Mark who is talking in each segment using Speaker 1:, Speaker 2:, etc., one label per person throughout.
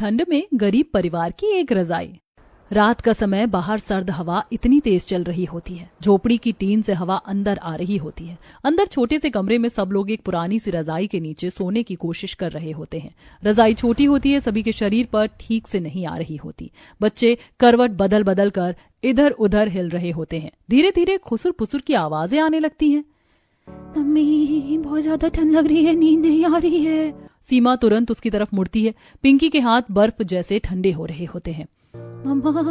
Speaker 1: ठंड में गरीब परिवार की एक रजाई। रात का समय बाहर सर्द हवा इतनी तेज चल रही होती है, झोपड़ी की टीन से हवा अंदर आ रही होती है। अंदर छोटे से कमरे में सब लोग एक पुरानी सी रजाई के नीचे सोने की कोशिश कर रहे होते हैं। रजाई छोटी होती है, सभी के शरीर पर ठीक से नहीं आ रही होती। बच्चे करवट बदल बदल कर इधर उधर हिल रहे होते हैं। धीरे धीरे खुसुर पुसुर की आवाजें आने लगती हैं।
Speaker 2: मम्मी, बहुत ज्यादा ठंड लग रही है, नींद नहीं आ रही है।
Speaker 1: सीमा तुरंत उसकी तरफ मुड़ती है। पिंकी के हाथ बर्फ जैसे ठंडे हो रहे होते हैं।
Speaker 2: मम्मा,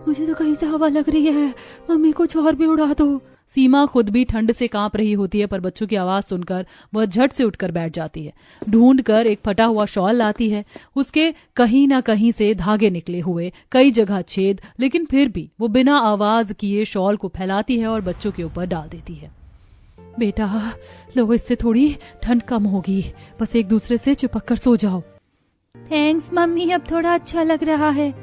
Speaker 2: मुझे तो कहीं से हवा लग रही है, मम्मी कुछ और भी उड़ा दो।
Speaker 1: सीमा खुद भी ठंड से कांप रही होती है, पर बच्चों की आवाज सुनकर वह झट से उठकर बैठ जाती है। ढूंढकर एक फटा हुआ शॉल लाती है। उसके कहीं ना कहीं से धागे निकले हुए, कई जगह छेद, लेकिन फिर भी वो बिना आवाज किए शॉल को फैलाती है और बच्चों के ऊपर डाल देती है।
Speaker 2: बेटा लो, इससे थोड़ी ठंड कम होगी, बस एक दूसरे से चिपक कर सो जाओ। थैंक्स मम्मी, अब थोड़ा अच्छा लग रहा है।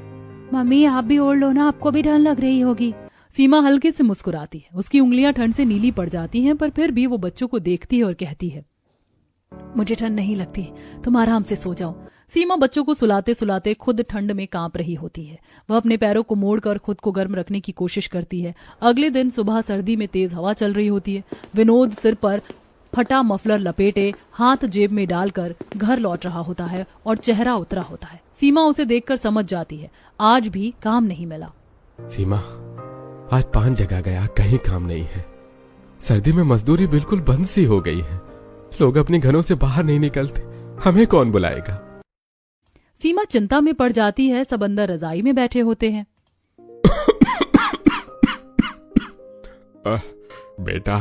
Speaker 2: मम्मी आप भी ओढ़ लो ना, आपको भी ठंड लग रही होगी।
Speaker 1: सीमा हल्के से मुस्कुराती है। उसकी उंगलियां ठंड से नीली पड़ जाती हैं, पर फिर भी वो बच्चों को देखती है और कहती है,
Speaker 2: मुझे ठंड नहीं लगती, तुम आराम से सो जाओ।
Speaker 1: सीमा बच्चों को सुलाते सुलाते खुद ठंड में कांप रही होती है। वह अपने पैरों को मोड़कर खुद को गर्म रखने की कोशिश करती है। अगले दिन सुबह सर्दी में तेज हवा चल रही होती है। विनोद सिर पर फटा मफलर लपेटे, हाथ जेब में डालकर घर लौट रहा होता है और चेहरा उतरा होता है। सीमा उसे देखकर समझ जाती है, आज भी काम नहीं मिला।
Speaker 3: सीमा, आज 5 जगह गया, कहीं काम नहीं है। सर्दी में मजदूरी बिल्कुल बंद सी हो गई है। लोग अपने घरों से बाहर नहीं निकलते, हमें कौन बुलाएगा।
Speaker 1: सीमा चिंता में पड़ जाती है। सब अंदर रजाई में बैठे होते हैं।
Speaker 3: बेटा,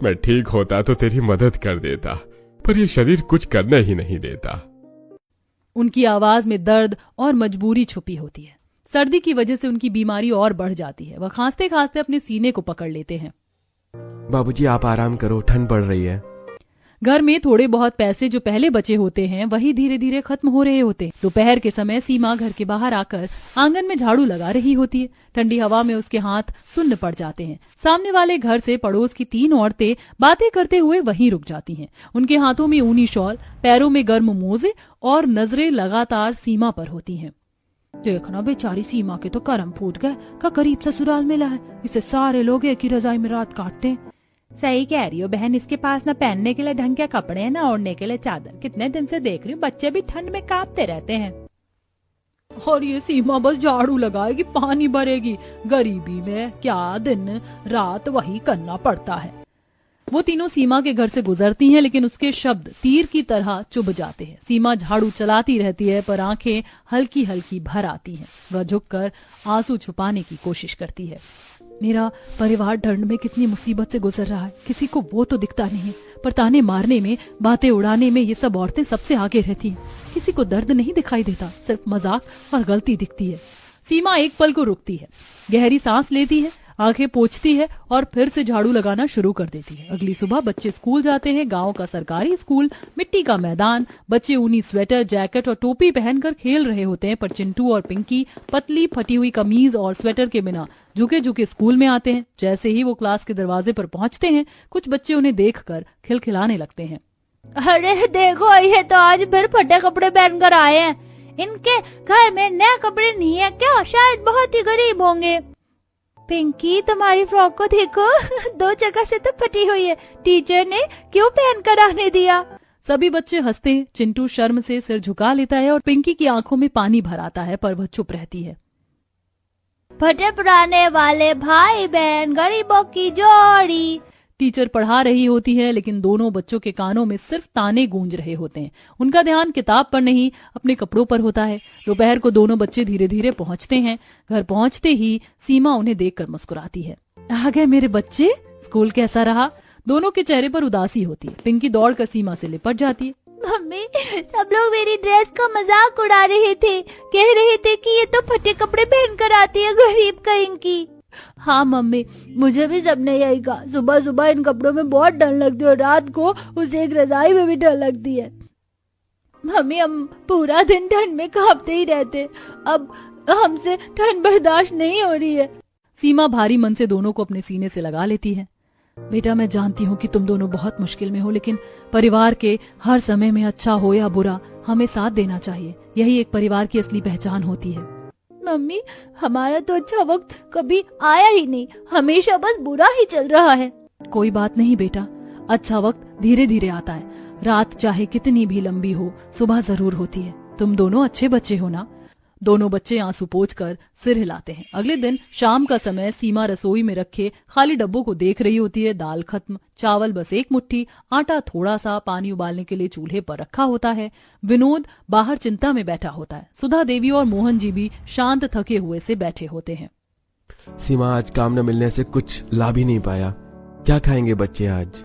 Speaker 3: मैं ठीक होता तो तेरी मदद कर देता, पर ये शरीर कुछ करने ही नहीं देता।
Speaker 1: उनकी आवाज में दर्द और मजबूरी छुपी होती है। सर्दी की वजह से उनकी बीमारी और बढ़ जाती है। वह खांसते खांसते अपने सीने को पकड़ लेते हैं।
Speaker 3: बाबूजी आप आराम करो, ठंड पड़ रही है।
Speaker 1: घर में थोड़े बहुत पैसे जो पहले बचे होते हैं वही धीरे धीरे खत्म हो रहे होते हैं। दोपहर के समय सीमा घर के बाहर आकर आंगन में झाड़ू लगा रही होती है। ठंडी हवा में उसके हाथ सुन्न पड़ जाते हैं। सामने वाले घर से पड़ोस की 3 औरतें बातें करते हुए वहीं रुक जाती हैं। उनके हाथों में ऊनी शॉल, पैरों में गर्म मोजे और नजरें लगातार सीमा पर होती हैं।
Speaker 2: देखना बेचारी सीमा के तो करम फूट गए, का करीब ससुराल मिला है, इसे सारे लोग एक ही रजाई में रात काटते हैं। सही कह रही हो बहन, इसके पास ना पहनने के लिए ढंग के कपड़े हैं, ना ओढ़ने के लिए चादर। कितने दिन से देख रही हूँ बच्चे भी ठंड में कांपते रहते हैं।
Speaker 1: और ये सीमा बस झाड़ू लगाएगी, पानी भरेगी। गरीबी में क्या दिन रात वही करना पड़ता है। वो तीनों सीमा के घर से गुजरती हैं, लेकिन उसके शब्द तीर की तरह चुभ जाते हैं। सीमा झाड़ू चलाती रहती है, पर आंखें हल्की हल्की भर आती हैं। वह झुककर आंसू छुपाने की कोशिश करती है।
Speaker 2: मेरा परिवार ठंड में कितनी मुसीबत से गुजर रहा है, किसी को वो तो दिखता नहीं है, पर ताने मारने में, बातें उड़ाने में ये सब औरतें सबसे आगे रहती हैं। किसी को दर्द नहीं दिखाई देता, सिर्फ मजाक और गलती दिखती है।
Speaker 1: सीमा एक पल को रुकती है, गहरी सांस लेती है, आंखें पोंछती है और फिर से झाड़ू लगाना शुरू कर देती है। अगली सुबह बच्चे स्कूल जाते हैं। गांव का सरकारी स्कूल, मिट्टी का मैदान। बच्चे ऊनी स्वेटर, जैकेट और टोपी पहनकर खेल रहे होते हैं, पर चिंटू और पिंकी पतली फटी हुई कमीज और स्वेटर के बिना झुके झुके स्कूल में आते हैं। जैसे ही वो क्लास के दरवाजे पर पहुंचते हैं, कुछ बच्चे उन्हें देखकर खिलखिलाने लगते हैं।
Speaker 2: अरे देखो, ये तो आज फिर फटे कपड़े पहनकर आए हैं। इनके घर में नए कपड़े नहीं है क्या? शायद बहुत ही गरीब होंगे। पिंकी, तुम्हारी फ्रॉक को देखो, 2 जगह से तो फटी हुई है। टीचर ने क्यों पहनकर आने दिया?
Speaker 1: सभी बच्चे हंसते हैं। चिंटू शर्म से सिर झुका लेता है और पिंकी की आंखों में पानी भर आता है, पर वह चुप रहती है।
Speaker 2: फटे पुराने वाले भाई बहन, गरीबों की जोड़ी।
Speaker 1: टीचर पढ़ा रही होती है, लेकिन दोनों बच्चों के कानों में सिर्फ ताने गूंज रहे होते हैं। उनका ध्यान किताब पर नहीं, अपने कपड़ों पर होता है। दोपहर को दोनों बच्चे धीरे धीरे पहुंचते हैं। घर पहुंचते ही सीमा उन्हें देखकर मुस्कुराती है।
Speaker 2: आ गए मेरे बच्चे,
Speaker 1: स्कूल कैसा रहा? दोनों के चेहरे पर उदासी होती है। पिंकी दौड़कर सीमा से लिपट जाती है।
Speaker 2: मम्मी, सब लोग मेरी ड्रेस का मजाक उड़ा रहे थे, कह रहे थे कि ये तो फटे कपड़े पहनकर आती है, गरीब कहीं की। हाँ मम्मी, मुझे भी सबने यही कहा। सुबह सुबह इन कपड़ों में बहुत ठंड लगती है और रात को उस एक रजाई में भी ठंड लगती है। मम्मी, हम पूरा दिन ठंड में कांपते ही रहते, अब हमसे ठंड बर्दाश्त नहीं हो रही है।
Speaker 1: सीमा भारी मन से दोनों को अपने सीने से लगा लेती है।
Speaker 2: बेटा, मैं जानती हूँ कि तुम दोनों बहुत मुश्किल में हो, लेकिन परिवार के हर समय में अच्छा हो या बुरा हमें साथ देना चाहिए।
Speaker 1: यही एक परिवार की असली पहचान होती है।
Speaker 2: मम्मी, हमारा तो अच्छा वक्त कभी आया ही नहीं, हमेशा बस बुरा ही चल रहा है।
Speaker 1: कोई बात नहीं बेटा, अच्छा वक्त धीरे धीरे आता है। रात चाहे कितनी भी लंबी हो, सुबह जरूर होती है। तुम दोनों अच्छे बच्चे हो ना। दोनों बच्चे आंसू पोंछकर सिर हिलाते हैं। अगले दिन शाम का समय, सीमा रसोई में रखे खाली डब्बों को देख रही होती है। दाल खत्म, चावल बस एक मुट्ठी, आटा थोड़ा सा, पानी उबालने के लिए चूल्हे पर रखा होता है। विनोद बाहर चिंता में बैठा होता है। सुधा देवी और मोहन जी भी शांत थके हुए से बैठे होते हैं।
Speaker 3: सीमा, आज काम न मिलने से कुछ लाभ ही नहीं पाया। क्या खाएंगे बच्चे आज?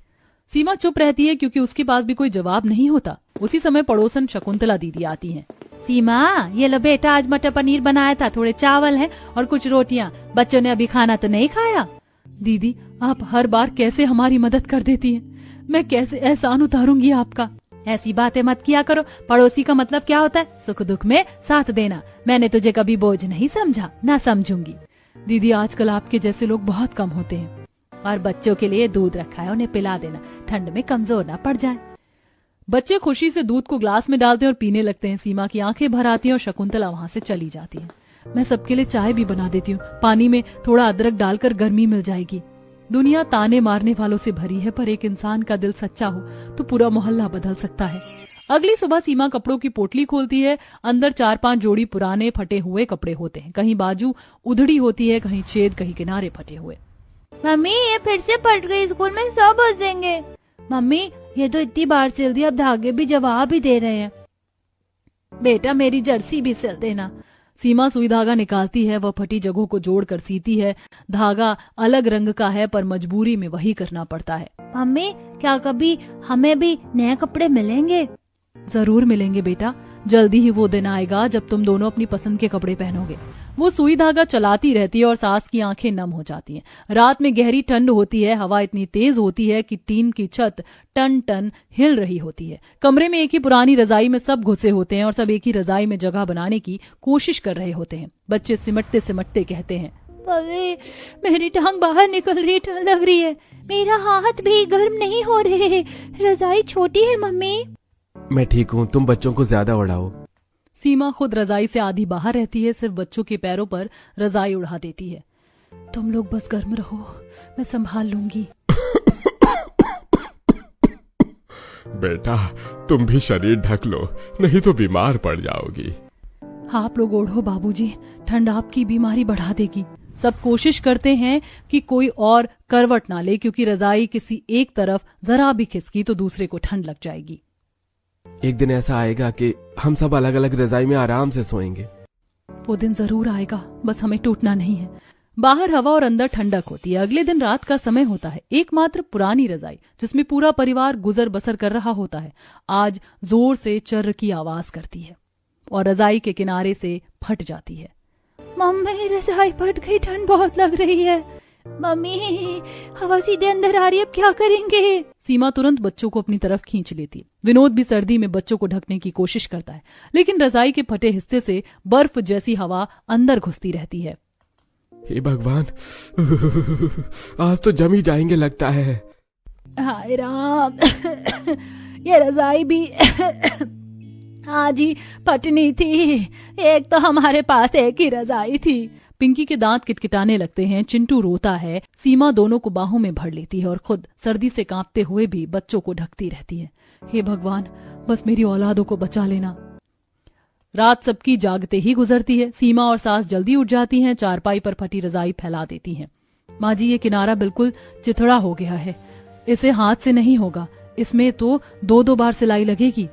Speaker 1: सीमा चुप रहती है क्योंकि उसके पास भी कोई जवाब नहीं होता। उसी समय पड़ोसन शकुंतला दीदी आती हैं।
Speaker 2: सीमा, ये लो बेटा, आज मटर पनीर बनाया था, थोड़े चावल हैं और कुछ रोटियां। बच्चों ने अभी खाना तो नहीं खाया।
Speaker 1: दीदी, आप हर बार कैसे हमारी मदद कर देती हैं। मैं कैसे एहसान उतारूंगी आपका।
Speaker 2: ऐसी बातें मत किया करो। पड़ोसी का मतलब क्या होता है? सुख दुख में साथ देना। मैंने तुझे कभी बोझ नहीं समझा, ना समझूंगी।
Speaker 1: दीदी, आजकल आपके जैसे लोग बहुत कम होते हैं।
Speaker 2: और बच्चों के लिए दूध रखा है, उन्हें पिला देना, ठंड में कमजोर ना पड़ जाए।
Speaker 1: बच्चे खुशी से दूध को ग्लास में डालते हैं और पीने लगते हैं। सीमा की आंखें भर आती हैं और शकुंतला वहां से चली जाती है। मैं सबके लिए चाय भी बना देती हूँ। पानी में थोड़ा अदरक डालकर गर्मी मिल जाएगी। दुनिया ताने मारने वालों से भरी है, पर एक इंसान का दिल सच्चा हो तो पूरा मोहल्ला बदल सकता है। अगली सुबह सीमा कपड़ों की पोटली खोलती है। अंदर 4-5 जोड़ी पुराने फटे हुए कपड़े होते हैं। कहीं बाजू उधड़ी होती है, कहीं छेद, कहीं किनारे फटे हुए।
Speaker 2: मम्मी, ये फिर से फट गई, स्कूल में सब हंसेंगे। मम्मी, ये तो इतनी बार सिल दी, अब धागे भी जवाब ही दे रहे हैं। बेटा, मेरी जर्सी भी सिल देना।
Speaker 1: सीमा सुई धागा निकालती है। वह फटी जगहों को जोड़कर सीती है। धागा अलग रंग का है, पर मजबूरी में वही करना पड़ता है।
Speaker 2: मम्मी, क्या कभी हमें भी नए कपड़े मिलेंगे?
Speaker 1: जरूर मिलेंगे बेटा। जल्दी ही वो दिन आएगा जब तुम दोनों अपनी पसंद के कपड़े पहनोगे। वो सुई धागा चलाती रहती है और सास की आंखें नम हो जाती हैं। रात में गहरी ठंड होती है। हवा इतनी तेज होती है कि टीन की छत टन टन हिल रही होती है। कमरे में एक ही पुरानी रजाई में सब घुसे होते हैं और सब एक ही रजाई में जगह बनाने की कोशिश कर रहे होते हैं। बच्चे सिमटते सिमटते कहते हैं,
Speaker 2: अरे, मेरी टांग बाहर निकल रही, ठंड लग रही है। मेरा हाथ भी गर्म नहीं हो रहे, रजाई छोटी है। मम्मी,
Speaker 3: मैं ठीक हूँ, तुम बच्चों को ज्यादा उड़ाओ।
Speaker 1: सीमा खुद रजाई से आधी बाहर रहती है, सिर्फ बच्चों के पैरों पर रजाई उड़ा देती है। तुम लोग बस गर्म रहो, मैं संभाल लूंगी।
Speaker 3: बेटा, तुम भी शरीर ढक लो, नहीं तो बीमार पड़ जाओगी।
Speaker 1: आप लोग ओढ़ो बाबूजी, ठंड आपकी बीमारी बढ़ा देगी। सब कोशिश करते हैं कि कोई और करवट ना ले, क्योंकि रजाई किसी एक तरफ जरा भी खिसकी तो दूसरे को ठंड लग जाएगी।
Speaker 3: एक दिन ऐसा आएगा कि हम सब अलग अलग रजाई में आराम से सोएंगे।
Speaker 1: वो दिन जरूर आएगा, बस हमें टूटना नहीं है। बाहर हवा और अंदर ठंडक होती है। अगले दिन रात का समय होता है। एकमात्र पुरानी रजाई जिसमें पूरा परिवार गुजर बसर कर रहा होता है, आज जोर से चर्र की आवाज करती है और रजाई के किनारे से फट जाती है।
Speaker 2: मम्मी, रजाई फट गई, ठंड बहुत लग रही है। मम्मी, हवा सीधे अंदर आ रही है, अब क्या करेंगे?
Speaker 1: सीमा तुरंत बच्चों को अपनी तरफ खींच लेती है। विनोद भी सर्दी में बच्चों को ढकने की कोशिश करता है, लेकिन रजाई के फटे हिस्से से बर्फ जैसी हवा अंदर घुसती रहती है।
Speaker 3: हे भगवान, आज तो जम ही जाएंगे लगता है।
Speaker 2: हाय राम, ये रजाई भी आज ही फटनी थी। एक तो हमारे पास एक ही रजाई थी।
Speaker 1: पिंकी के दांत किटकिटाने लगते हैं। चिंटू रोता है। सीमा दोनों को बाहों में भर लेती है और खुद सर्दी से कांपते हुए भी बच्चों को ढकती रहती है। हे भगवान, बस मेरी औलादों को बचा लेना। रात सबकी जागते ही गुजरती है। सीमा और सास जल्दी उठ जाती हैं, चारपाई पर फटी रजाई फैला देती हैं। माँ जी, ये किनारा बिल्कुल चिथड़ा हो गया है, इसे हाथ से नहीं होगा, इसमें तो 2-2 बार सिलाई लगेगी।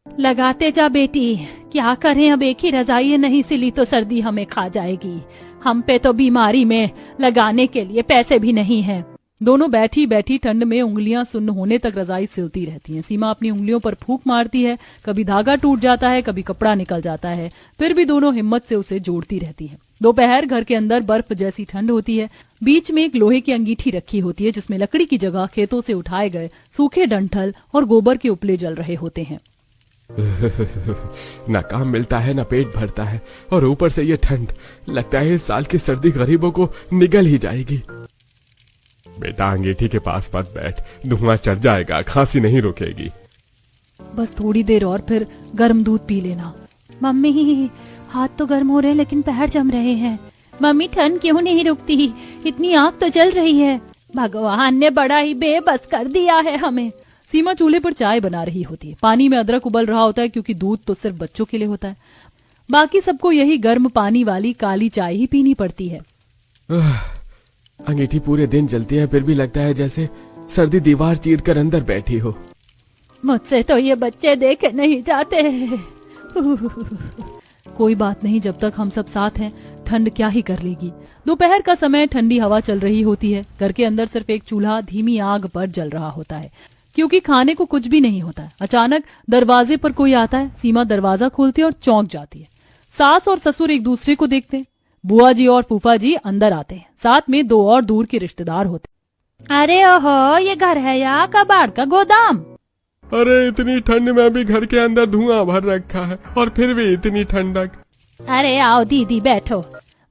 Speaker 2: लगाते जा बेटी, क्या करें, अब एक ही रजाई नहीं सिली तो सर्दी हमें खा जाएगी। हम पे तो बीमारी में लगाने के लिए पैसे भी नहीं हैं।
Speaker 1: दोनों बैठी बैठी ठंड में उंगलियां सुन्न होने तक रजाई सिलती रहती हैं। सीमा अपनी उंगलियों पर फूंक मारती है, कभी धागा टूट जाता है, कभी कपड़ा निकल जाता है, फिर भी दोनों हिम्मत से उसे जोड़ती रहती है। दोपहर घर के अंदर बर्फ जैसी ठंड होती है। बीच में एक लोहे की अंगीठी रखी होती है, जिसमें लकड़ी की जगह खेतों से उठाए गए सूखे डंठल और गोबर के उपले जल रहे होते हैं।
Speaker 3: ना काम मिलता है, ना पेट भरता है, और ऊपर से ये ठंड। लगता है इस साल की सर्दी गरीबों को निगल ही जाएगी। बेटा, अंगीठी के पास मत बैठ, धुआं चढ़ जाएगा, खांसी नहीं रुकेगी।
Speaker 1: बस थोड़ी देर और, फिर गर्म दूध पी लेना।
Speaker 2: मम्मी हाथ तो गर्म हो रहे हैं लेकिन पैर जम रहे हैं। मम्मी ठंड क्यों नहीं रुकती, इतनी आग तो जल रही है। भगवान ने बड़ा ही बेबस कर दिया है हमें।
Speaker 1: सीमा चूल्हे पर चाय बना रही होती है। पानी में अदरक उबल रहा होता है क्योंकि दूध तो सिर्फ बच्चों के लिए होता है। बाकी सबको यही गर्म पानी वाली काली चाय ही पीनी पड़ती है।
Speaker 3: अंगीठी पूरे दिन जलती है, फिर भी लगता है जैसे सर्दी दीवार चीर कर अंदर बैठी हो।
Speaker 2: मुझसे तो ये बच्चे देखे नहीं जाते।
Speaker 1: कोई बात नहीं, जब तक हम सब साथ हैं ठंड क्या ही कर लेगी। दोपहर का समय, ठंडी हवा चल रही होती है। घर के अंदर सिर्फ एक चूल्हा धीमी आग पर जल रहा होता है क्योंकि खाने को कुछ भी नहीं होता है। अचानक दरवाजे पर कोई आता है। सीमा दरवाजा खोलती है और चौंक जाती है। सास और ससुर एक दूसरे को देखते हैं। बुआ जी और फूफा जी अंदर आते हैं। साथ में दो और दूर के रिश्तेदार होते हैं।
Speaker 2: अरे ओहो, ये घर है या कबाड़ का गोदाम?
Speaker 3: अरे इतनी ठंड में भी घर के अंदर धुआं भर रखा है और फिर भी इतनी ठंडक।
Speaker 2: अरे आओ दीदी बैठो।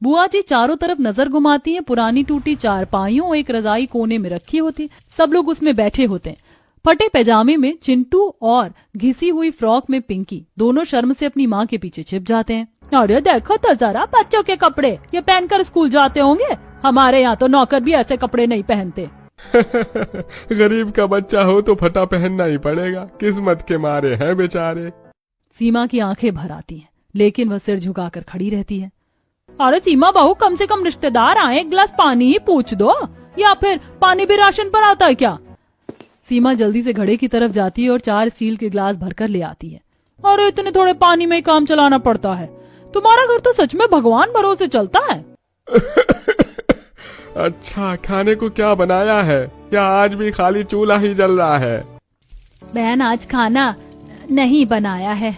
Speaker 1: बुआ जी चारों तरफ नजर घुमाती हैं। पुरानी टूटी चारपाइयों, एक रजाई कोने में रखी होती। सब लोग उसमें बैठे होते हैं। फटे पैजामे में चिंटू और घिसी हुई फ्रॉक में पिंकी दोनों शर्म से अपनी माँ के पीछे छिप जाते हैं।
Speaker 2: अरे देखो तो जरा, बच्चों के कपड़े ये पहनकर स्कूल जाते होंगे। हमारे यहाँ तो नौकर भी ऐसे कपड़े नहीं पहनते।
Speaker 3: गरीब का बच्चा हो तो फटा पहनना ही पड़ेगा, किस्मत के मारे हैं बेचारे।
Speaker 1: सीमा की आंखें भर आती हैं, लेकिन वह सिर झुकाकर खड़ी रहती है।
Speaker 2: अरे सीमा बहू, कम से कम रिश्तेदार आए, एक गिलास पानी ही पूछ दो, या फिर पानी भी राशन पर आता है क्या?
Speaker 1: सीमा जल्दी से घड़े की तरफ जाती है और 4 स्टील के गिलास भरकर ले आती है। अरे इतने थोड़े पानी में ही काम चलाना पड़ता है। तुम्हारा घर तो सच में भगवान भरोसे चलता है।
Speaker 3: अच्छा, खाने को क्या बनाया है या आज भी खाली चूल्हा ही जल रहा है?
Speaker 2: बहन आज खाना नहीं बनाया है,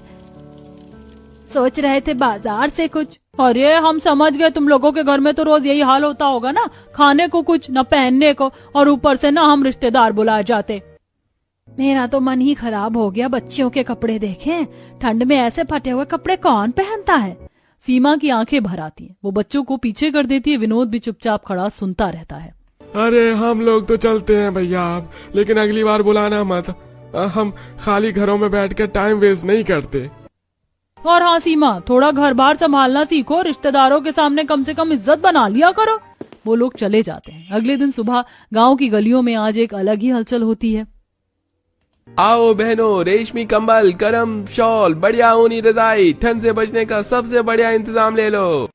Speaker 2: सोच रहे थे बाजार से कुछ।
Speaker 1: अरे हम समझ गए, तुम लोगों के घर में तो रोज यही हाल होता होगा ना, खाने को कुछ न पहनने को, और ऊपर से ना हम रिश्तेदार बुलाए जाते।
Speaker 2: मेरा तो मन ही खराब हो गया बच्चियों के कपड़े देखे। ठंड में ऐसे फटे हुए कपड़े कौन पहनता है?
Speaker 1: सीमा की आंखें भर आती हैं। वो बच्चों को पीछे कर देती है। विनोद भी चुपचाप खड़ा सुनता रहता है।
Speaker 3: अरे हम लोग तो चलते हैं भैया आप, लेकिन अगली बार बुलाना मत। हम खाली घरों में बैठकर टाइम वेस्ट नहीं करते।
Speaker 1: और हाँ सीमा, थोड़ा घर बार संभालना सीखो, रिश्तेदारों के सामने कम से कम इज्जत बना लिया करो। वो लोग चले जाते हैं। अगले दिन सुबह गांव की गलियों में आज एक अलग ही हलचल होती है।
Speaker 3: आओ बहनों, रेशमी कंबल, गरम शॉल, बढ़िया ऊनी रजाई, ठंड से बचने का सबसे बढ़िया इंतजाम ले लो।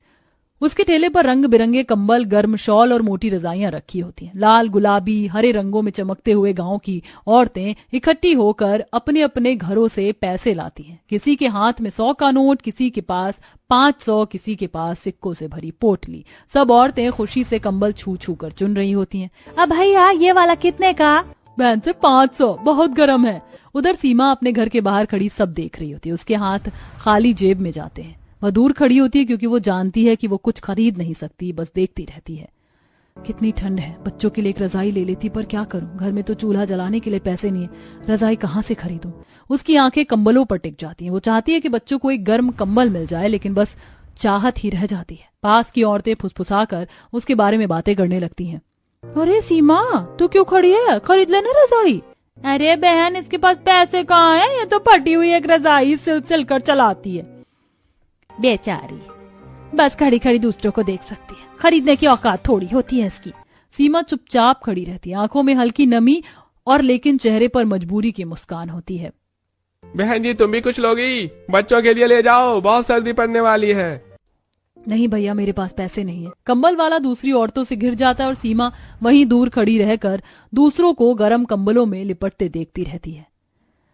Speaker 1: उसके ठेले पर रंग बिरंगे कंबल, गर्म शॉल और मोटी रजाइयां रखी होती हैं। लाल, गुलाबी, हरे रंगों में चमकते हुए गांव की औरतें इकट्ठी होकर अपने अपने घरों से पैसे लाती हैं। किसी के हाथ में 100 का नोट, किसी के पास 500, किसी के पास सिक्कों से भरी पोटली। सब औरतें खुशी से कंबल छू छू कर चुन रही होती हैं।
Speaker 2: अब भैया ये वाला कितने का?
Speaker 1: बहन से 500, बहुत गर्म है। उधर सीमा अपने घर के बाहर खड़ी सब देख रही होती है। उसके हाथ खाली जेब में जाते हैं। वह दूर खड़ी होती है क्योंकि वो जानती है कि वो कुछ खरीद नहीं सकती, बस देखती रहती है। कितनी ठंड है, बच्चों के लिए एक रजाई ले लेती, पर क्या करूं, घर में तो चूल्हा जलाने के लिए पैसे नहीं है, रजाई कहाँ से खरीदूं। उसकी आंखें कंबलों पर टिक जाती हैं। वो चाहती है कि बच्चों को एक गर्म कंबल मिल जाए, लेकिन बस चाहत ही रह जाती है। पास की औरतें फुसफुसाकर उसके बारे में बातें करने लगती हैं।
Speaker 2: अरे सीमा, तू क्यों खड़ी है, खरीद लेना रजाई। अरे बहन, इसके पास पैसे कहाँ हैं, ये तो फटी हुई एक रजाई सिल सिल कर चलाती है। बेचारी बस खड़ी खड़ी दूसरों को देख सकती है, खरीदने की औकात थोड़ी होती है इसकी।
Speaker 1: सीमा चुपचाप खड़ी रहती है। आंखों में हल्की नमी और लेकिन चेहरे पर मजबूरी की मुस्कान होती है।
Speaker 3: बहन जी तुम भी कुछ लोगी, बच्चों के लिए ले जाओ, बहुत सर्दी पड़ने वाली है।
Speaker 1: नहीं भैया, मेरे पास पैसे नहीं है। कंबल वाला दूसरी औरतों से घिर जाता है और सीमा वहीं दूर खड़ी रहकर दूसरों को गर्म कंबलों में लिपटते देखती रहती है।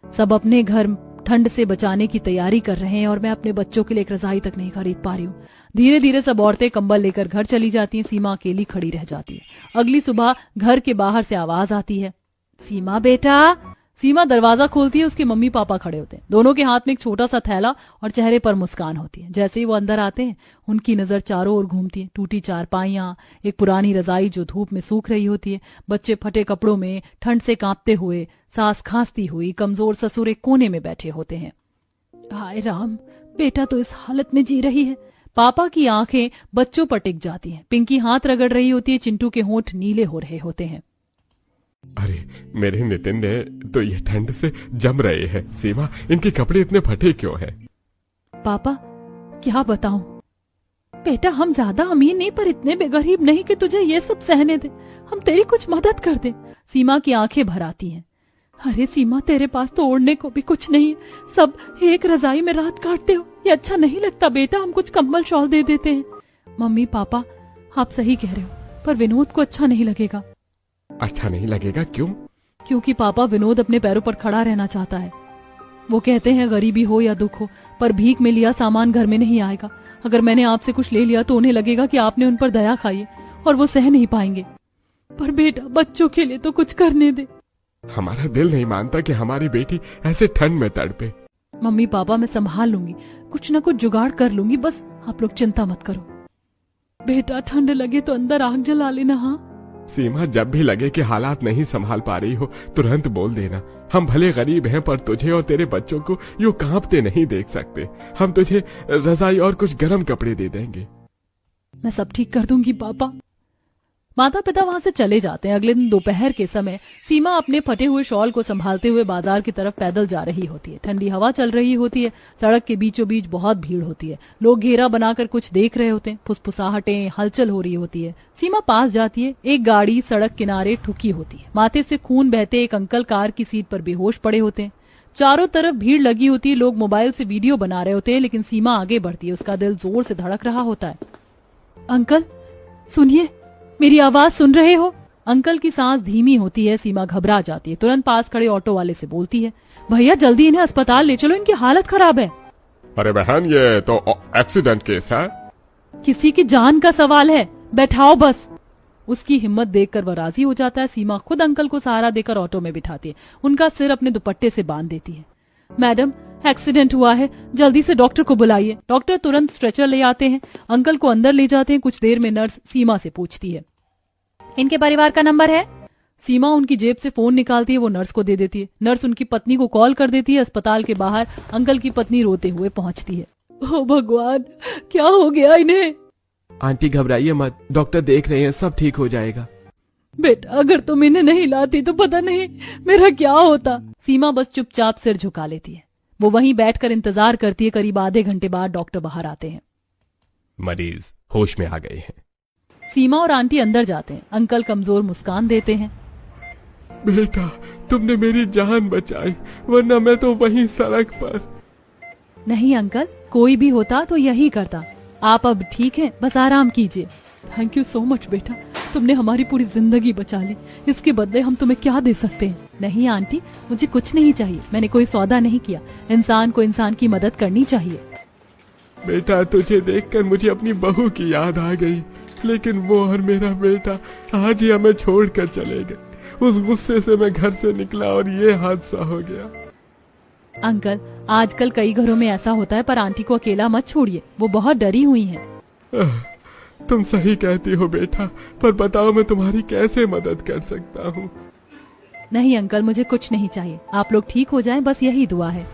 Speaker 1: सब अपने घर ठंड से बचाने की तैयारी कर रहे हैं और मैं अपने बच्चों के लिए एक रजाई तक नहीं खरीद पा रही हूँ। धीरे धीरे सब औरतें कंबल लेकर घर चली जाती हैं। सीमा अकेली खड़ी रह जाती है। अगली सुबह घर के बाहर से आवाज आती है, सीमा बेटा। सीमा दरवाजा खोलती है। उसके मम्मी पापा खड़े होते हैं। दोनों के हाथ में एक छोटा सा थैला और चेहरे पर मुस्कान होती है। जैसे ही वो अंदर आते हैं, उनकी नजर चारों ओर घूमती है। टूटी चारपाइयां, एक पुरानी रजाई जो धूप में सूख रही होती है, बच्चे फटे कपड़ों में ठंड से कांपते हुए, सास खांसती हुई, कमजोर ससुर एक कोने में बैठे होते हैं। हाय राम, बेटा तो इस हालत में जी रही है। पापा की आंखें बच्चों पर टिक जाती हैं। पिंकी हाथ रगड़ रही होती है। चिंटू के होंठ नीले हो रहे होते हैं।
Speaker 3: अरे मेरे नितिन ने तो ये ठंड से जम रहे हैं। सीमा, इनके कपड़े इतने फटे क्यों हैं?
Speaker 1: पापा क्या बताऊं। बेटा हम ज्यादा अमीर नहीं पर इतने बेगरीब नहीं कि तुझे ये सब सहने दे। हम तेरी कुछ मदद कर दे। सीमा की आंखें भर आती हैं। अरे सीमा तेरे पास तो ओढ़ने को भी कुछ नहीं है, सब एक रजाई में रात काटते हो, ये अच्छा नहीं लगता बेटा। हम कुछ कंबल शॉल दे देते हैं। मम्मी पापा आप सही कह रहे हो, पर विनोद को अच्छा नहीं लगेगा।
Speaker 3: अच्छा नहीं लगेगा क्यों?
Speaker 1: क्योंकि पापा विनोद अपने पैरों पर खड़ा रहना चाहता है। वो कहते हैं गरीबी हो या दुख हो, पर भीख में लिया सामान घर में नहीं आएगा। अगर मैंने आपसे कुछ ले लिया तो उन्हें लगेगा कि आपने उन पर दया खाई है और वो सह नहीं पाएंगे। पर बेटा बच्चों के लिए तो कुछ करने दे।
Speaker 3: हमारा दिल नहीं मानता कि हमारी बेटी ऐसे ठंड में तड़पे।
Speaker 1: मम्मी पापा मैं संभाल लूंगी, कुछ ना कुछ जुगाड़ कर लूंगी, बस आप लोग चिंता मत करो। बेटा ठंड लगे तो अंदर आग जला लेना। हाँ
Speaker 3: सीमा, जब भी लगे कि हालात नहीं संभाल पा रही हो तुरंत बोल देना। हम भले गरीब हैं पर तुझे और तेरे बच्चों को यूं कांपते नहीं देख सकते। हम तुझे रजाई और कुछ गर्म कपड़े दे देंगे।
Speaker 1: मैं सब ठीक कर दूंगी पापा। माता पिता वहां से चले जाते हैं। अगले दिन दोपहर के समय सीमा अपने फटे हुए शॉल को संभालते हुए बाजार की तरफ पैदल जा रही होती है। ठंडी हवा चल रही होती है। सड़क के बीचों बीच बहुत भीड़ होती है। लोग घेरा बनाकर कुछ देख रहे होते हैं। फुसफुसाहटें, हलचल हो रही होती है। सीमा पास जाती है। एक गाड़ी सड़क किनारे ठुकी होती है। माथे से खून बहते एक अंकल कार की सीट पर बेहोश पड़े होते हैं। चारों तरफ भीड़ लगी होती है। लोग मोबाइल से वीडियो बना रहे होते हैं, लेकिन सीमा आगे बढ़ती है। उसका दिल जोर से धड़क रहा होता है। अंकल सुनिए, मेरी आवाज सुन रहे हो? अंकल की सांस धीमी होती है। सीमा घबरा जाती है। तुरंत पास खड़े ऑटो वाले से बोलती है, भैया जल्दी इन्हें अस्पताल ले चलो, इनकी हालत खराब है।
Speaker 3: अरे बहन, ये तो एक्सीडेंट केस है।
Speaker 1: किसी की जान का सवाल है, बैठाओ बस। उसकी हिम्मत देखकर वह राजी हो जाता है। सीमा खुद अंकल को सहारा देकर ऑटो में बिठाती है। उनका सिर अपने दुपट्टे से बांध देती है। मैडम एक्सीडेंट हुआ है, जल्दी से डॉक्टर को बुलाइए। डॉक्टर तुरंत स्ट्रेचर ले आते हैं। अंकल को अंदर ले जाते हैं। कुछ देर में नर्स सीमा से पूछती है, इनके परिवार का नंबर है? सीमा उनकी जेब से फोन निकालती है, वो नर्स को दे देती है। नर्स उनकी पत्नी को कॉल कर देती है। अस्पताल के बाहर अंकल की पत्नी रोते हुए पहुंचती है। ओ भगवान, क्या हो गया इन्हें?
Speaker 4: आंटी घबराइए मत, डॉक्टर देख रहे हैं, सब ठीक हो जाएगा।
Speaker 1: बेटा अगर तुम इन्हें नहीं लाती तो पता नहीं मेरा क्या होता। सीमा बस चुपचाप सिर झुका लेती है। वो वहीं बैठकर इंतजार करती है। करीब आधे घंटे बाद डॉक्टर बाहर आते हैं।
Speaker 3: मरीज होश में आ गए हैं।
Speaker 1: सीमा और आंटी अंदर जाते हैं। अंकल कमजोर मुस्कान देते हैं।
Speaker 3: बेटा तुमने मेरी जान बचाई, वरना मैं तो वहीं सड़क पर।
Speaker 1: नहीं अंकल, कोई भी होता तो यही करता। आप अब ठीक हैं, बस आराम कीजिए। थैंक यू सो मच बेटा, तुमने हमारी पूरी जिंदगी बचा ली। इसके बदले हम तुम्हें क्या दे सकते हैं? नहीं आंटी, मुझे कुछ नहीं चाहिए। मैंने कोई सौदा नहीं किया। इंसान को इंसान की मदद करनी चाहिए।
Speaker 3: बेटा तुझे देखकर मुझे अपनी बहू की याद आ गई, लेकिन वो और मेरा बेटा आज ही हमें छोड़कर चले गए। उस गुस्से से मैं घर से निकला और ये हादसा हो गया।
Speaker 1: अंकल आजकल कई घरों में ऐसा होता है, पर आंटी को अकेला मत छोड़िए, वो बहुत डरी हुई हैं।
Speaker 3: तुम सही कहती हो बेटा, पर बताओ मैं तुम्हारी कैसे मदद कर सकता हूँ?
Speaker 1: नहीं अंकल, मुझे कुछ नहीं चाहिए। आप लोग ठीक हो जाएं, बस यही दुआ है।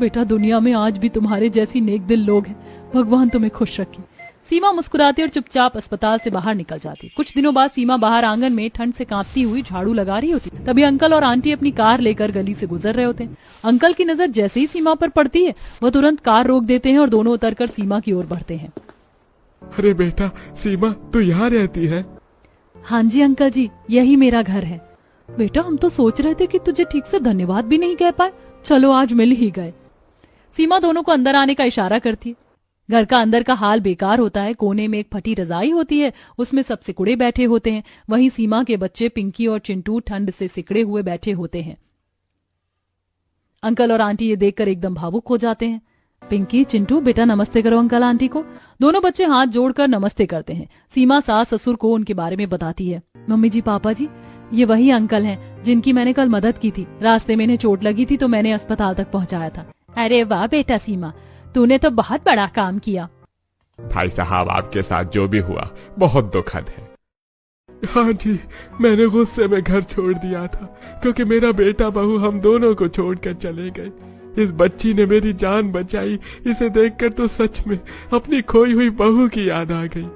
Speaker 1: बेटा दुनिया में आज भी तुम्हारे जैसी नेक दिल लोग हैं। भगवान तुम्हें खुश रखे। सीमा मुस्कुराती और चुपचाप अस्पताल से बाहर निकल जाती। कुछ दिनों बाद सीमा बाहर आंगन में ठंड से कांपती हुई झाड़ू लगा रही होती। तभी अंकल और आंटी अपनी कार लेकर गली से गुजर रहे होते हैं। अंकल की नजर जैसे ही सीमा पर पड़ती है, वह तुरंत कार रोक देते हैं और दोनों उतरकर सीमा की ओर बढ़ते हैं।
Speaker 3: अरे बेटा सीमा, तू यहाँ रहती है?
Speaker 1: हाँ जी अंकल जी, यही मेरा घर है। बेटा हम तो सोच रहे थे कि तुझे ठीक से धन्यवाद भी नहीं कह पाए। चलो आज मिल ही गए। सीमा दोनों को अंदर आने का इशारा करती है। घर का अंदर का हाल बेकार होता है। कोने में एक फटी रजाई होती है, उसमें सब सिकुड़े बैठे होते हैं। वहीं सीमा के बच्चे पिंकी और चिंटू ठंड से सिकड़े हुए बैठे होते हैं। अंकल और आंटी ये देखकर एकदम भावुक हो जाते हैं। पिंकी, चिंटू, बेटा नमस्ते करो अंकल आंटी को। दोनों बच्चे हाथ जोड़कर नमस्ते करते हैं। सीमा सास ससुर को उनके बारे में बताती है। मम्मी जी, पापा जी, ये वही अंकल हैं जिनकी मैंने कल मदद की थी। रास्ते में इन्हें चोट लगी थी तो मैंने अस्पताल तक पहुंचाया था। अरे वाह बेटा सीमा, तूने तो बहुत बड़ा काम किया।
Speaker 3: भाई साहब, आपके साथ जो भी हुआ बहुत दुखद है। हाँ जी, मैंने गुस्से में घर छोड़ दिया था, क्योंकि मेरा बेटा बहू हम दोनों को छोड़कर चले गए। इस बच्ची ने मेरी जान बचाई। इसे देखकर तो सच में अपनी खोई हुई बहू की याद आ गई।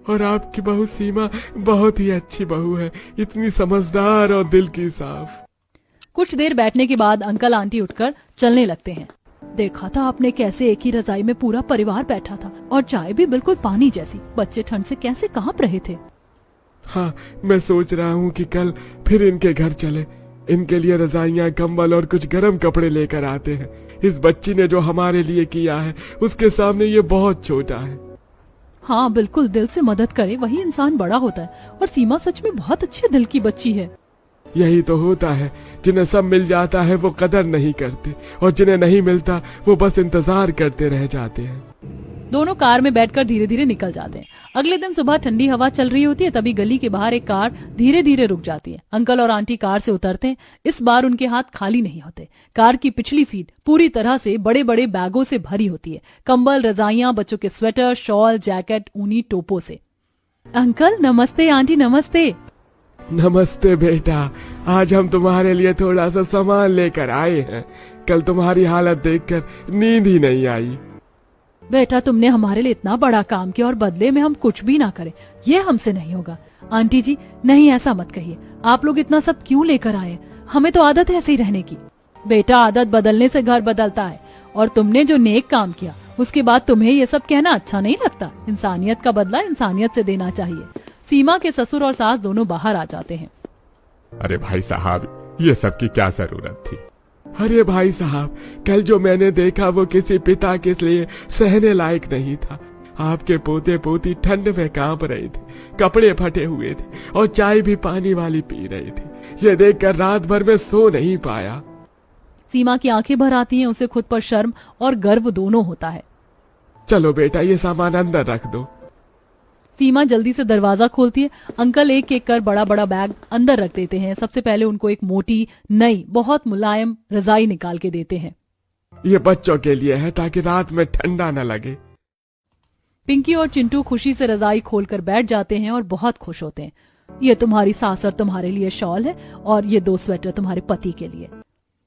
Speaker 3: और आपकी बहू सीमा बहुत ही अच्छी बहू है, इतनी समझदार और दिल की साफ।
Speaker 1: कुछ देर बैठने के बाद अंकल आंटी उठकर चलने लगते हैं। देखा था आपने कैसे एक ही रजाई में पूरा परिवार बैठा था और चाय भी बिल्कुल पानी जैसी। बच्चे ठंड से कैसे कांप रहे थे।
Speaker 3: हाँ, मैं सोच रहा हूँ कि कल फिर इनके घर चले, इनके लिए रजाइयाँ, कंबल और कुछ गर्म कपड़े लेकर आते हैं। इस बच्ची ने जो हमारे लिए किया है उसके सामने ये बहुत छोटा है।
Speaker 1: हाँ बिल्कुल, दिल से मदद करे वही इंसान बड़ा होता है। और सीमा सच में बहुत अच्छे दिल की बच्ची है।
Speaker 3: यही तो होता है, जिन्हें सब मिल जाता है वो कदर नहीं करते, और जिन्हें नहीं मिलता वो बस इंतजार करते रह जाते हैं।
Speaker 1: दोनों कार में बैठकर धीरे धीरे निकल जाते हैं। अगले दिन सुबह ठंडी हवा चल रही होती है, तभी गली के बाहर एक कार धीरे धीरे रुक जाती है। अंकल और आंटी कार से उतरते हैं। इस बार उनके हाथ खाली नहीं होते। कार की पिछली सीट पूरी तरह से बड़े बड़े बैगों से भरी होती है, कंबल, रजाइयां, बच्चों के स्वेटर, शॉल, जैकेट, ऊनी टोपों से। अंकल नमस्ते, आंटी नमस्ते।
Speaker 3: नमस्ते बेटा, आज हम तुम्हारे लिए थोड़ा सा सामान लेकर आए हैं। कल तुम्हारी हालत देखकर नींद ही नहीं आई।
Speaker 1: बेटा तुमने हमारे लिए इतना बड़ा काम किया और बदले में हम कुछ भी ना करें, ये हमसे नहीं होगा। आंटी जी नहीं, ऐसा मत कहिए। आप लोग इतना सब क्यों लेकर आए? हमें तो आदत है ऐसे ही रहने की। बेटा आदत बदलने से घर बदलता है, और तुमने जो नेक काम किया उसके बाद तुम्हें ये सब कहना अच्छा नहीं लगता। इंसानियत का बदला इंसानियत से देना चाहिए। सीमा के ससुर और सास दोनों बाहर आ जाते हैं।
Speaker 3: अरे भाई साहब, ये सब की क्या जरूरत थी? अरे भाई साहब, कल जो मैंने देखा वो किसी पिता के लिए सहने लायक नहीं था। आपके पोते पोती ठंड में कांप रहे थे, कपड़े फटे हुए थे और चाय भी पानी वाली पी रहे थे। ये देखकर रात भर में सो नहीं पाया।
Speaker 1: सीमा की आंखें भर आती हैं। उसे खुद पर शर्म और गर्व दोनों होता है।
Speaker 3: चलो बेटा, ये सामान अंदर रख दो।
Speaker 1: सीमा जल्दी से दरवाजा खोलती है। अंकल एक एक कर बड़ा बड़ा बैग अंदर रख देते हैं। सबसे पहले उनको एक मोटी नई बहुत मुलायम रजाई निकाल के देते हैं।
Speaker 3: ये बच्चों के लिए है ताकि रात में ठंडा न लगे।
Speaker 1: पिंकी और चिंटू खुशी से रजाई खोलकर बैठ जाते हैं और बहुत खुश होते हैं। ये तुम्हारी सास और तुम्हारे लिए शॉल है और ये 2 स्वेटर तुम्हारे पति के लिए।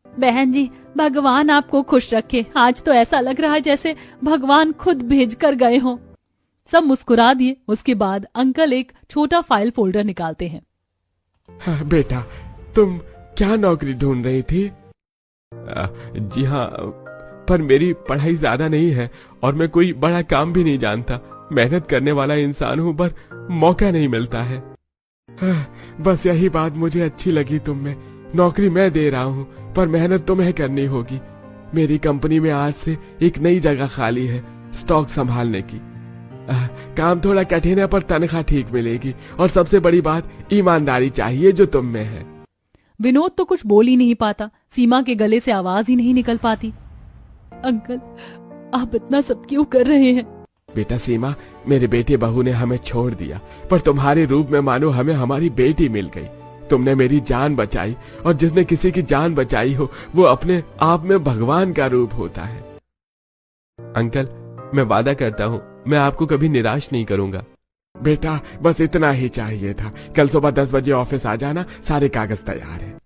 Speaker 1: बहन जी भगवान आपको खुश रखे। आज तो ऐसा लग रहा है जैसे भगवान खुद भेज कर गए हों। सब मुस्कुरा दिए। उसके बाद अंकल एक छोटा फाइल फोल्डर निकालते हैं।
Speaker 3: हाँ, बेटा तुम क्या नौकरी ढूंढ रही थी? जी हाँ, पर मेरी पढ़ाई ज्यादा नहीं है और मैं कोई बड़ा काम भी नहीं जानता। मेहनत करने वाला इंसान हूँ, पर मौका नहीं मिलता है। बस यही बात मुझे अच्छी लगी तुम में। नौकरी मैं दे रहा हूँ, पर मेहनत तुम्हें करनी होगी। मेरी कंपनी में आज से एक नई जगह खाली है स्टॉक संभालने की। काम थोड़ा कठिन है पर तनख्वाह ठीक मिलेगी, और सबसे बड़ी बात ईमानदारी चाहिए जो तुम में है।
Speaker 1: विनोद तो कुछ बोल ही नहीं पाता। सीमा के गले से आवाज ही नहीं निकल पाती। अंकल आप इतना सब क्यों कर रहे हैं?
Speaker 3: बेटा सीमा, मेरे बेटे बहू ने हमें छोड़ दिया, पर तुम्हारे रूप में मानो हमें हमारी बेटी मिल गई। तुमने मेरी जान बचाई, और जिसने किसी की जान बचाई हो वो अपने आप में भगवान का रूप होता है।
Speaker 4: अंकल मैं वादा करता हूँ मैं आपको कभी निराश नहीं करूंगा।
Speaker 3: बेटा बस इतना ही चाहिए था। कल सुबह 10 बजे ऑफिस आ जाना, सारे कागज तैयार हैं।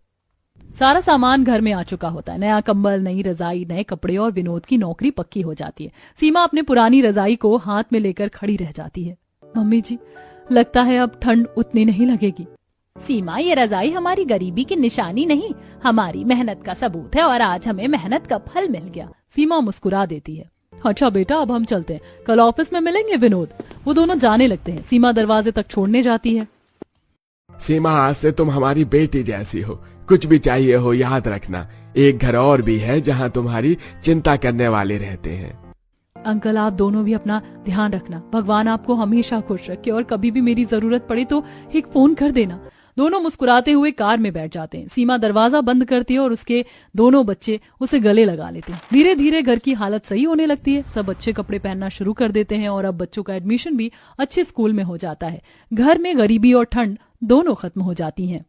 Speaker 1: सारा सामान घर में आ चुका होता है। नया कंबल, नई रजाई, नए कपड़े और विनोद की नौकरी पक्की हो जाती है। सीमा अपने पुरानी रजाई को हाथ में लेकर खड़ी रह जाती है। मम्मी जी लगता है अब ठंड उतनी नहीं लगेगी।
Speaker 2: सीमा ये रजाई हमारी गरीबी की निशानी नहीं, हमारी मेहनत का सबूत है, और आज हमें मेहनत का फल मिल गया।
Speaker 1: सीमा मुस्कुरा देती है। अच्छा बेटा अब हम चलते हैं, कल ऑफिस में मिलेंगे विनोद। वो दोनों जाने लगते हैं। सीमा दरवाजे तक छोड़ने जाती है।
Speaker 3: सीमा आज से तुम हमारी बेटी जैसी हो। कुछ भी चाहिए हो याद रखना, एक घर और भी है जहाँ तुम्हारी चिंता करने वाले रहते हैं।
Speaker 1: अंकल आप दोनों भी अपना ध्यान रखना। भगवान आपको हमेशा खुश रखे, और कभी भी मेरी जरूरत पड़े तो एक फोन कर देना। दोनों मुस्कुराते हुए कार में बैठ जाते हैं। सीमा दरवाजा बंद करती है और उसके दोनों बच्चे उसे गले लगा लेते हैं। धीरे धीरे घर की हालत सही होने लगती है। सब अच्छे कपड़े पहनना शुरू कर देते हैं और अब बच्चों का एडमिशन भी अच्छे स्कूल में हो जाता है। घर में गरीबी और ठंड दोनों खत्म हो जाती हैं।